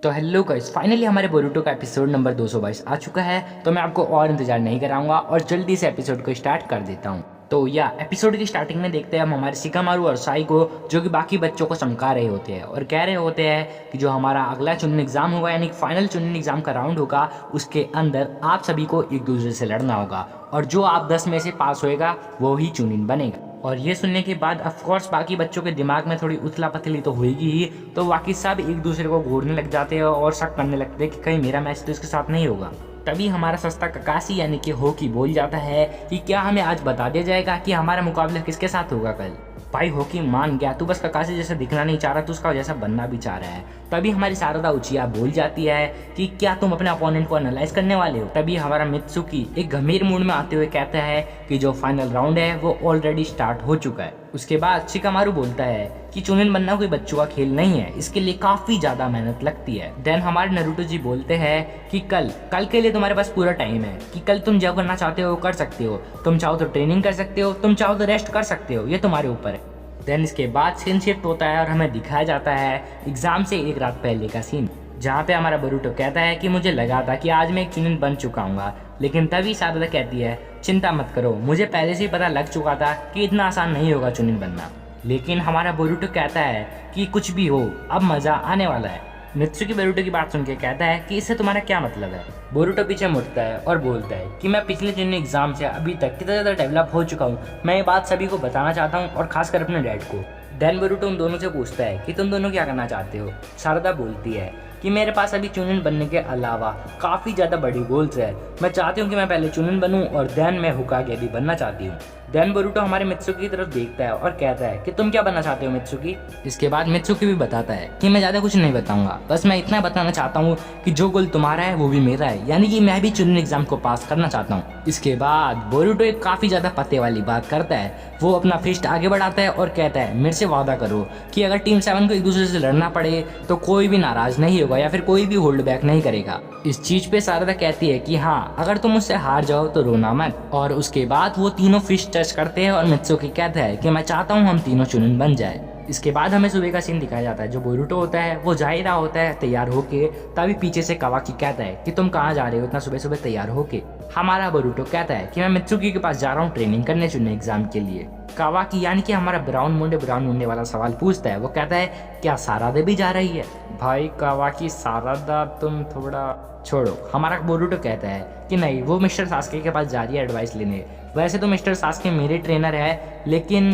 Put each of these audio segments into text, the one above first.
तो hello guys, finally हमारे Boruto का एपिसोड नंबर 222 आ चुका है। तो मैं आपको और इंतजार नहीं कराऊंगा और जल्दी से एपिसोड को स्टार्ट कर देता हूँ। तो या एपिसोड की स्टार्टिंग में देखते हैं हम हमारे शिकामारू और साई को, जो कि बाकी बच्चों को चमका रहे होते हैं और कह रहे होते हैं कि जो हमारा अगला चुनन एग्जाम होगा, यानी फाइनल चुनन एग्जाम का राउंड होगा, उसके अंदर आप सभी को एक दूसरे से लड़ना होगा और जो आप 10 में से पास होएगा वो ही चुनिन बनेगा। और ये सुनने के बाद ऑफकोर्स बाकी बच्चों के दिमाग में थोड़ी उथला पथली तो होगी ही, तो बाकी सब एक दूसरे को घूरने लग जाते हैं और शक करने लगते हैं कि कहीं मेरा मैच तो इसके साथ नहीं होगा। तभी हमारा सस्ता ककाशी यानी कि होकी बोल जाता है कि क्या हमें आज बता दिया जाएगा कि हमारा मुकाबला किसके साथ होगा कल। भाई होकी मान गया, तू बस ककाशी जैसा दिखना नहीं चाह रहा, तू उसका जैसा बनना भी चाह रहा है। तभी हमारी शारदा उचिया बोल जाती है कि क्या तुम अपने अपोनेंट को एनालाइज करने वाले हो। तभी हमारा मित्सुकी एक गंभीर मूड में आते हुए कहता है कि जो फाइनल राउंड है वो ऑलरेडी स्टार्ट हो चुका है। उसके बाद शिकामारू बोलता है कि चुनिन बनना कोई बच्चों का खेल नहीं है, इसके लिए काफी ज्यादा मेहनत लगती है। देन हमारे नारुतो जी बोलते हैं कि कल के लिए तुम्हारे पास पूरा टाइम है, कि कल तुम जो करना चाहते हो कर सकते हो। तुम चाहो तो ट्रेनिंग कर सकते हो, तुम चाहो तो रेस्ट कर सकते हो, ये तुम्हारे ऊपर है। देन इसके बाद सीन शिफ्ट होता है और हमें दिखाया जाता है एग्जाम से एक रात पहले का सीन, जहाँ पे हमारा बोरुटो कहता है कि मुझे लगा था कि आज मैं एक चुनिन बन चुका हूँ। लेकिन तभी शारदा कहती है चिंता मत करो, मुझे पहले से ही पता लग चुका था कि इतना आसान नहीं होगा चुनिन बनना। लेकिन हमारा बोरुटो कहता है कि कुछ भी हो अब मजा आने वाला है। मित्सुकी बोरुटो की बात सुन के कहता है कि इससे तुम्हारा क्या मतलब है। बोरुटो पीछे मुड़ता है और बोलता है कि मैं पिछले चुनिन एग्जाम से अभी तक कितना ज़्यादा डेवलप हो चुका हूँ, मैं ये बात सभी को बताना चाहता हूँ और खासकर अपने डैड को। देन बोरुटो उन दोनों से पूछता है कि तुम दोनों क्या करना चाहते हो। शारदा बोलती है कि मेरे पास अभी चुनिन बनने के अलावा काफ़ी ज़्यादा बड़ी गोल्स है। मैं चाहती हूँ कि मैं पहले चुनिन बनूँ और देन मैं होकागे भी बनना चाहती हूँ। देन बोरुटो हमारे मित्सुकी की तरफ देखता है और कहता है कि तुम क्या बनना चाहते हो मित्सुकी। इसके बाद मित्सुकी भी बताता है कि मैं ज़्यादा कुछ नहीं बताऊंगा, बस मैं इतना बताना चाहता हूँ कि जो गोल तुम्हारा है वो भी मेरा है, यानी कि मैं भी चुनिन एग्जाम को पास करना चाहता हूँ। इसके बाद बोरुटो एक काफ़ी ज़्यादा पते वाली बात करता है। वो अपना फिस्ट आगे बढ़ाता है और कहता है मेरे से वादा करो कि अगर टीम 7 को एक दूसरे से लड़ना पड़े तो कोई भी नाराज नहीं होगा या फिर कोई भी होल्ड बैक नहीं करेगा। इस चीज पे शारदा कहती है कि हाँ, अगर तुम मुझसे हार जाओ तो रोना मत। और उसके बाद वो तीनों फिस्ट टच करते हैं और मित्सुकी कहता है कि मैं चाहता हूँ हम तीनों चुनिन बन जाए। इसके बाद हमें सुबह का सीन दिखाया जाता है। जो बोरुटो होता है वो जा ही रहा होता है तैयार होके, तभी पीछे से कावाकी कहता है कि तुम कहाँ जा रहे हो इतना सुबह सुबह तैयार होके। हमारा बोरुटो कहता है कि मैं मित्सुकी के पास जा रहा हूँ ट्रेनिंग करने चुनिन एग्जाम के लिए। कावाकी यानी कि हमारा ब्राउन मुंडे वाला सवाल पूछता है। वो कहता है क्या सारादा भी जा रही है। भाई कावाकी सारादा तुम थोड़ा छोड़ो। हमारा बोरुटो कहता है कि नहीं, वो मिस्टर सास्के के पास जा रही है एडवाइस लेने। वैसे तो मिस्टर सास्के मेरे ट्रेनर है, लेकिन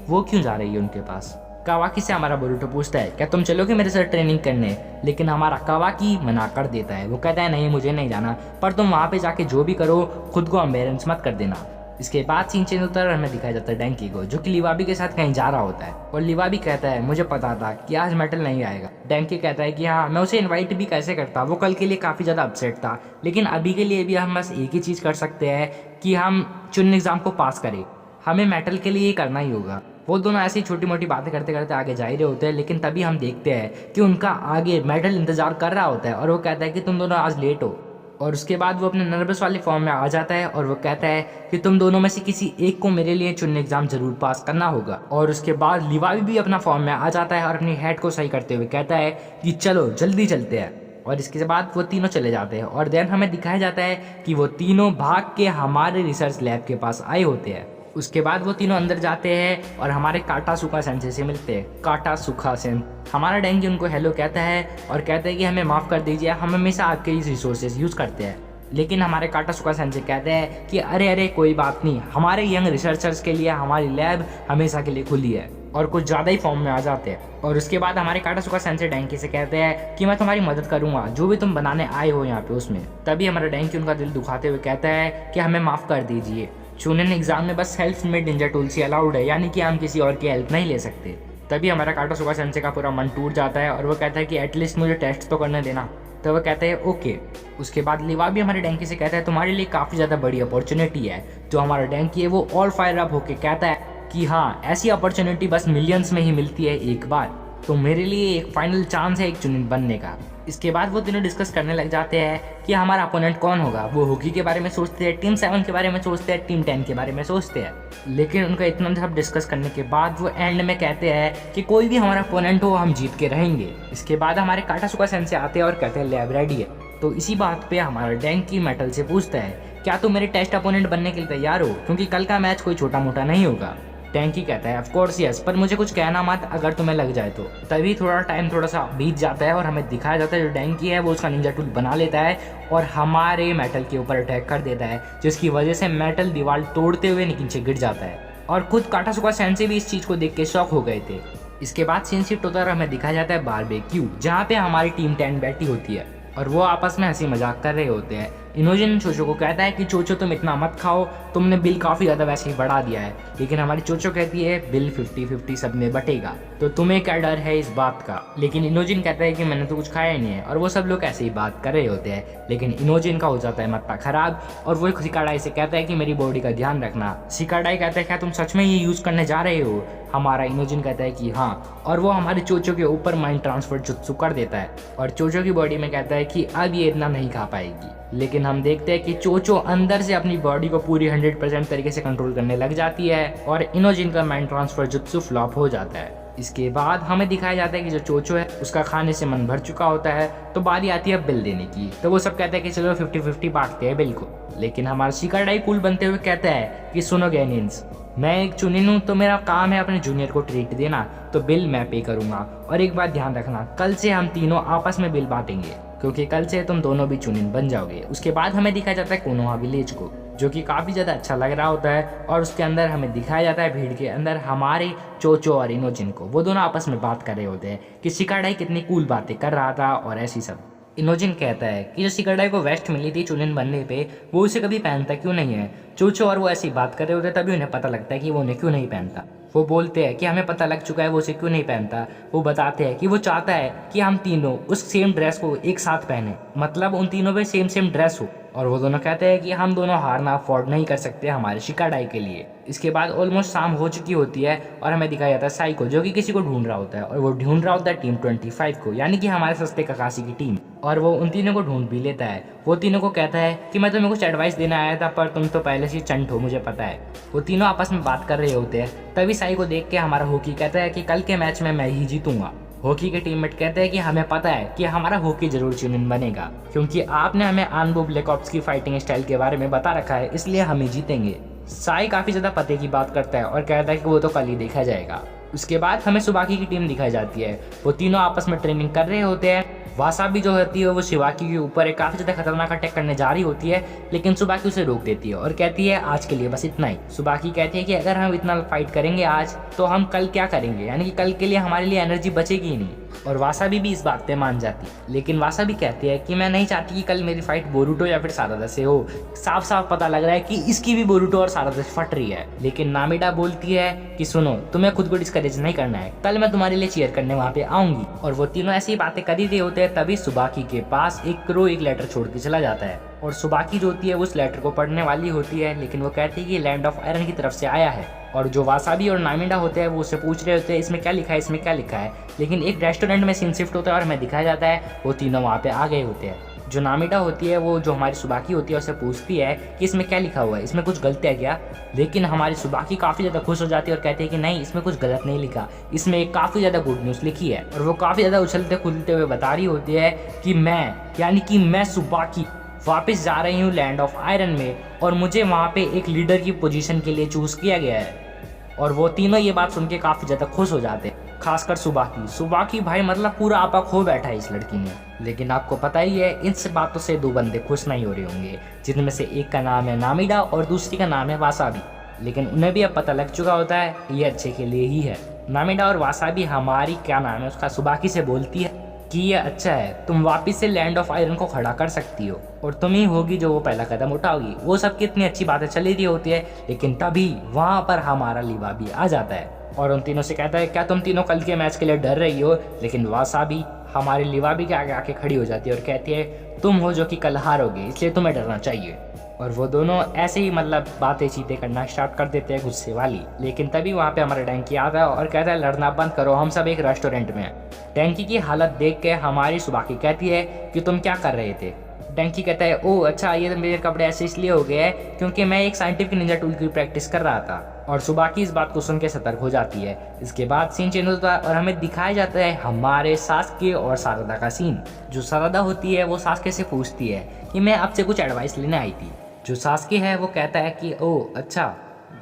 वो क्यों जा रही है उनके पास। कावाकी से हमारा बोरुटो पूछता है क्या तुम चलोगे मेरे साथ ट्रेनिंग करने, लेकिन हमारा कावाकी मना कर देता है। वो कहता है नहीं, मुझे नहीं जाना, पर तुम वहाँ पे जाके जो भी करो खुद को एम्बेरेंस मत कर देना। इसके बाद सीन चेंज होता है और हमें दिखाया जाता है डैंकी को, जो कि लिवाबी के साथ कहीं जा रहा होता है। और लिवाबी कहता है मुझे पता था कि आज मेटल नहीं आएगा। डैंकी कहता है कि हाँ, मैं उसे इनवाइट भी कैसे करता, वो कल के लिए काफ़ी ज़्यादा अपसेट था, लेकिन अभी के लिए भी हम बस एक ही चीज़ कर सकते हैं कि हम चुनिन एग्जाम को पास करें, हमें मेटल के लिए ये करना ही होगा। वो दोनों ऐसी छोटी मोटी बातें करते करते आगे जा ही रहे होते हैं, लेकिन तभी हम देखते हैं कि उनका आगे मेटल इंतजार कर रहा होता है और वो कहता है कि तुम दोनों आज लेट हो। और उसके बाद वो अपने नर्वस वाले फॉर्म में आ जाता है और वो कहता है कि तुम दोनों में से किसी एक को मेरे लिए चुनिन एग्जाम जरूर पास करना होगा। और उसके बाद लिवाबी भी अपना फॉर्म में आ जाता है और अपनी हेड को सही करते हुए कहता है कि चलो जल्दी चलते हैं। और इसके बाद वो तीनों चले जाते हैं और देन हमें दिखाया जाता है कि वो तीनों भाग के हमारे रिसर्च लैब के पास आए होते हैं। उसके बाद वो तीनों अंदर जाते हैं और हमारे काटासुका सेंसे से मिलते हैं। काटासुका सेन हमारा डेंगी उनको हेलो कहता है और कहता है कि हमें माफ़ कर दीजिए, हम हमेशा आपके ही रिसोर्सेज यूज़ करते हैं। लेकिन हमारे काटासुका सेंसे कहते हैं कि अरे कोई बात नहीं, हमारे यंग रिसर्चर्स के लिए हमारी लैब हमेशा के लिए खुली है। और कुछ ज़्यादा ही फॉर्म में आ जाते हैं। और उसके बाद हमारे काटासुका सेंसे डैंकी से कहते हैं कि मैं तुम्हारी मदद करूंगा, जो भी तुम बनाने आए हो यहाँ पे उसमें। तभी हमारा डैंकी उनका दिल दुखाते हुए कहता है कि हमें माफ़ कर दीजिए, चुनिन एग्जाम में बस हेल्प मेड निंजा टूल्स ही अलाउड है, यानी कि हम किसी और की हेल्प नहीं ले सकते। तभी हमारा काटासुका सेंसे का पूरा मन टूट जाता है और वो कहता है कि एटलीस्ट मुझे टेस्ट तो करने देना। तो वो कहते हैं ओके। उसके बाद लिवाबी हमारे डैंकी से कहता है तुम्हारे लिए काफ़ी ज़्यादा बड़ी अपॉर्चुनिटी है। जो हमारा डैंकी है वो ऑल फायर अप होके कहता है कि हाँ, ऐसी अपॉर्चुनिटी बस मिलियंस में ही मिलती है एक बार। तो मेरे लिए एक फाइनल चांस है एक चुनिन बनने का। इसके बाद वो तीनों डिस्कस करने लग जाते हैं कि हमारा अपोनेंट कौन होगा। वो हॉकी के बारे में सोचते हैं, टीम 7 के बारे में सोचते हैं, टीम 10 के बारे में सोचते हैं। लेकिन उनका इतना सब डिस्कस करने के बाद वो एंड में कहते हैं कि कोई भी हमारा अपोनेंट हो हम जीत के रहेंगे। इसके बाद हमारे काटासुका सेंसे आते हैं और कहते हैं लैब रेडी है। तो इसी बात पे हमारा डेंकी मेटल से पूछता है क्या तुम मेरे टेस्ट अपोनेंट बनने के लिए तैयार हो, क्योंकि कल का मैच कोई छोटा मोटा नहीं होगा। टैंकी कहता है ऑफ कोर्स यस, पर मुझे कुछ कहना मत अगर तुम्हें लग जाए तो। तभी थोड़ा टाइम थोड़ा सा बीत जाता है और हमें दिखाया जाता है जो टैंकी है वो उसका निंजा टूल बना लेता है और हमारे मेटल के ऊपर अटैक कर देता है, जिसकी वजह से मेटल दीवार तोड़ते हुए नीचे गिर जाता है। और खुद काटासुका सेंसे भी इस चीज़ को देख के शॉक हो गए थे। इसके बाद सीन शिफ्ट होता है और हमें दिखाया जाता है बारबेक्यू, जहाँ पे हमारी टीम 10 बैठी होती है और वो आपस में हंसी मजाक कर रहे होते हैं। इनोजन चोचो को कहता है कि चोचो तुम इतना मत खाओ, तुमने बिल काफ़ी ज़्यादा वैसे ही बढ़ा दिया है। लेकिन हमारी चोचो कहती है बिल 50-50 सब में बटेगा, तो तुम्हें क्या डर है इस बात का। लेकिन इनोजिन कहता है कि मैंने तो कुछ खाया ही नहीं है। और वो सब लोग ऐसे ही बात कर रहे होते हैं। लेकिन इनोजिन का हो जाता है माथा खराब और वो शिकाडाई से कहता है कि मेरी बॉडी का ध्यान रखना। शिकाडाई कहता है क्या तुम सच में ये यूज़ करने जा रहे हो। हमारा इनोजिन कहता है कि हाँ, और वो हमारे चोचो के ऊपर माइंड ट्रांसफर जुत्सु कर देता है और चोचो की बॉडी में कहता है कि अब ये इतना नहीं खा पाएगी। लेकिन हम देखते हैं कि चोचो अंदर से अपनी बॉडी को पूरी 100% तरीके से कंट्रोल करने लग जाती है और इनोजिन का माइंड ट्रांसफर जुत्सु फ्लॉप हो जाता है। इसके बाद हमें दिखाया जाता है कि जो चोचो है उसका खाने से मन भर चुका होता है, तो बारी आती है बिल देने की। तो वो सब कहते हैं कि चलो 50-50 बांटते हैं बिल को। लेकिन हमारा शिकाडाई कूल बनते हुए कहता है कि सुनो गैनियंस, मैं एक चुनिन हूँ तो मेरा काम है अपने जूनियर को ट्रीट देना, तो बिल मैं पे करूँगा। और एक बात ध्यान रखना, कल से हम तीनों आपस में बिल बांटेंगे, क्योंकि कल से तुम दोनों भी चुनिन बन जाओगे। उसके बाद हमें दिखाया जाता है कोनोहा विलेज को, जो कि काफ़ी ज़्यादा अच्छा लग रहा होता है। और उसके अंदर हमें दिखाया जाता है भीड़ के अंदर हमारे चोचो और इनोजिन को, वो दोनों आपस में बात कर रहे होते हैं कि शिकाडाई कितनी कूल बातें कर रहा था और ऐसी सब। इनोजिन कहता है कि जो शिकाडाई को वेस्ट मिली थी चुनिन बनने पे, वो उसे कभी पहनता क्यों नहीं है। चोचो और वो ऐसी बात कर रहे होते तभी उन्हें पता लगता है कि वो उन्हें क्यों नहीं पहनता। वो बोलते हैं कि हमें पता लग चुका है वो उसे क्यों नहीं पहनता। वो बताते हैं कि वो चाहता है कि हम तीनों उस सेम ड्रेस को एक साथ पहने, मतलब उन तीनों पे सेम ड्रेस हो। और वो दोनों कहते हैं कि हम दोनों हारना अफोर्ड नहीं कर सकते हमारे शिकाडाई के लिए। इसके बाद ऑलमोस्ट शाम हो चुकी होती है और हमें दिखाया जाता है साई को, जो कि किसी को ढूंढ रहा होता है और वो ढूंढ रहा होता है टीम 25 को, यानी कि हमारे सस्ते ककाशी की टीम। और वो उन तीनों को ढूंढ भी लेता है। वो तीनों को कहता है कि मैं तुम्हें कुछ एडवाइस देने आया था, पर तुम तो पहले से चंट हो, मुझे पता है। वो तीनों आपस में बात कर रहे होते हैं। तभी साई को देख के हमारा होकी कहता है कि कल के मैच में मैं ही जीतूंगा। हॉकी के टीममेट कहते हैं कि हमें पता है कि हमारा हॉकी जरूर चुनिन बनेगा, क्योंकि आपने हमें आनबो ब्लैक ऑप्स की फाइटिंग स्टाइल के बारे में बता रखा है, इसलिए हम ही जीतेंगे। साई काफ़ी ज़्यादा पते की बात करता है और कहता है कि वो तो कल ही देखा जाएगा। उसके बाद हमें सुबाकी की टीम दिखाई जाती है। वो तीनों आपस में ट्रेनिंग कर रहे होते हैं। वासाबी जो होती है वो शिवाकी के ऊपर एक काफ़ी ज़्यादा खतरनाक अटैक करने जा रही होती है, लेकिन सुबाकी उसे रोक देती है और कहती है आज के लिए बस इतना ही। सुबाकी कहती है कि अगर हम इतना फाइट करेंगे आज, तो हम कल क्या करेंगे, यानी कि कल के लिए हमारे लिए एनर्जी बचेगी ही नहीं। और वासाबी भी इस बात पे मान जाती, लेकिन वासाबी कहती है कि मैं नहीं चाहती कि कल मेरी फाइट बोरुटो या फिर सारादा से हो। साफ साफ पता लग रहा है कि इसकी भी बोरुटो और सारादा से फट रही है। लेकिन नामिडा बोलती है कि सुनो, तुम्हें खुद को डिस्करेज नहीं करना है, कल मैं तुम्हारे लिए चीयर करने वहाँ पे आऊंगी। और वो तीनों ऐसी बातें कर ही रहे होते हैं। तभी सुबाकी के पास एक क्रो एक लेटर छोड़ के चला जाता है और सुबाकी जो होती है उस लेटर को पढ़ने वाली होती है, लेकिन वो कहती है कि लैंड ऑफ आयरन की तरफ से आया है। और जो वासाबी और नामिडा होते हैं वो उससे पूछ रहे होते हैं इसमें क्या लिखा है, इसमें क्या लिखा है। लेकिन एक रेस्टोरेंट में सीन शिफ्ट होता है और हमें दिखाया जाता है वो तीनों वहाँ पे आ गए होते हैं। जो नामिडा होती है वो जो हमारी सुबाकी होती है उससे पूछती है कि इसमें क्या लिखा हुआ है, इसमें कुछ गलत है क्या। लेकिन हमारी सुबाकी काफ़ी ज़्यादा खुश हो जाती है और कहती है कि नहीं, इसमें कुछ गलत नहीं लिखा, इसमें एक काफ़ी ज़्यादा गुड न्यूज़ लिखी है। और वो काफ़ी ज़्यादा उछलते खुलते हुए बता रही होती है कि मैं सुबाकी वापस जा रही हूँ लैंड ऑफ आयरन में और मुझे वहाँ पे एक लीडर की पोजीशन के लिए चूज़ किया गया है। और वो तीनों ये बात सुन के काफ़ी ज़्यादा खुश हो जाते हैं, खासकर सुबाकी भाई मतलब पूरा आपा खो बैठा है इस लड़की ने। लेकिन आपको पता ही है इन सब बातों से दो बंदे खुश नहीं हो रहे होंगे, जिनमें से एक का नाम है नामिडा और दूसरी का नाम है वासाबी। लेकिन उन्हें भी अब पता लग चुका होता है ये अच्छे के लिए ही है। नामिडा और वासाबी हमारी क्या नाम है उसका सुबाकी से बोलती है कि ये अच्छा है, तुम वापस से लैंड ऑफ आयरन को खड़ा कर सकती हो और तुम ही होगी जो वो पहला कदम उठाओगी। वो सब कितनी अच्छी बातें चली रही होती है, लेकिन तभी वहाँ पर हमारा लिवा भी आ जाता है और उन तीनों से कहता है क्या तुम तीनों कल के मैच के लिए डर रही हो। लेकिन वासाबी हमारे लिवा भी के आगे आके खड़ी हो जाती है और कहती है तुम हो जो कि कल हारोगे, इसलिए तुम्हें डरना चाहिए। और वो दोनों ऐसे ही मतलब बातें चीतें करना स्टार्ट कर देते हैं गुस्से वाली। लेकिन तभी वहाँ पे हमारा डैंकी आता है और कहता है लड़ना बंद करो, हम सब एक रेस्टोरेंट में हैं। डैंकी की हालत देख के हमारी सुबाकी कहती है कि तुम क्या कर रहे थे। डैंकी कहता है ओह अच्छा, ये तो मेरे कपड़े ऐसे इसलिए हो गए हैं क्योंकि मैं एक साइंटिफिक निंजा टूल की प्रैक्टिस कर रहा था। और सुबाकी इस बात को सुन के सतर्क हो जाती है। इसके बाद सीन चेंज होता है और हमें दिखाया जाता है हमारे सास्के और सारदा का सीन। जो सारदा होती है वो सास्के से पूछती है कि मैं आपसे कुछ एडवाइस लेने आई थी। जो सास्के है वो कहता है कि ओह अच्छा,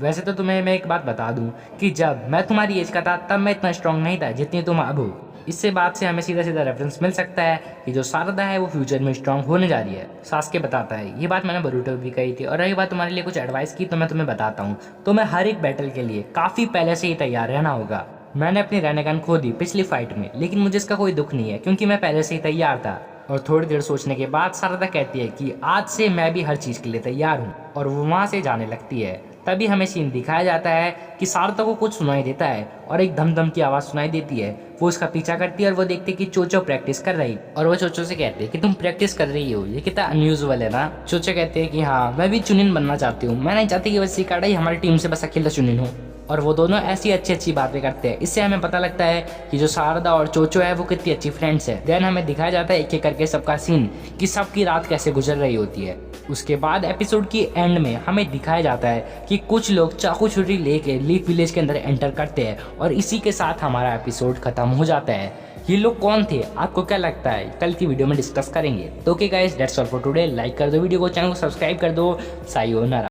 वैसे तो तुम्हें मैं एक बात बता दूं कि जब मैं तुम्हारी एज का था तब मैं इतना स्ट्रांग नहीं था जितनी तुम अब हो। इससे बात से हमें सीधा सीधा रेफरेंस मिल सकता है कि जो सारदा है वो फ्यूचर में स्ट्रांग होने जा रही है। सास्के बताता है ये बात मैंने बोरुटो भी कही थी, और रही बात तुम्हारे लिए कुछ एडवाइस की तो मैं तुम्हें बताता हूँ। तुम्हें हर एक बैटल के लिए काफ़ी पहले से ही तैयार रहना होगा। मैंने अपनी रेनेगन खो दी पिछली फाइट में, लेकिन मुझे इसका कोई दुख नहीं है क्योंकि मैं पहले से ही तैयार था। और थोड़ी देर सोचने के बाद सारदा कहती है कि आज से मैं भी हर चीज़ के लिए तैयार हूँ, और वो वहाँ से जाने लगती है। तभी हमें सीन दिखाया जाता है कि सारदा को कुछ सुनाई देता है और एक धम की आवाज़ सुनाई देती है। वो उसका पीछा करती है और वो देखती है कि चोचो प्रैक्टिस कर रही, और वो चोचो से कहते हैं कि तुम प्रैक्टिस कर रही हो, ये कितना अनयूजुअल है ना। चोचो कहते हैं कि हाँ मैं भी चुनिन बनना चाहती हूँ, मैं नहीं चाहती कि बस सिकाडा ही हमारी टीम से बस अकेला चुनिन हो। और वो दोनों ऐसी अच्छी बातें करते हैं। इससे हमें पता लगता है कि जो सारदा और चोचो है वो कितनी अच्छी फ्रेंड्स है। देन हमें दिखाया जाता है एक एक करके सबका सीन कि सबकी रात कैसे गुजर रही होती है। उसके बाद एपिसोड की एंड में हमें दिखाया जाता है कि कुछ लोग चाकू छुरी लेके लीफ विलेज के अंदर एंटर करते हैं, और इसी के साथ हमारा एपिसोड खत्म हो जाता है। ये लोग कौन थे, आपको क्या लगता है, कल की वीडियो में डिस्कस करेंगे। तो okay guys, that's all for today. Like कर दो वीडियो को, चैनल को सब्सक्राइब कर दो। सायोनारा।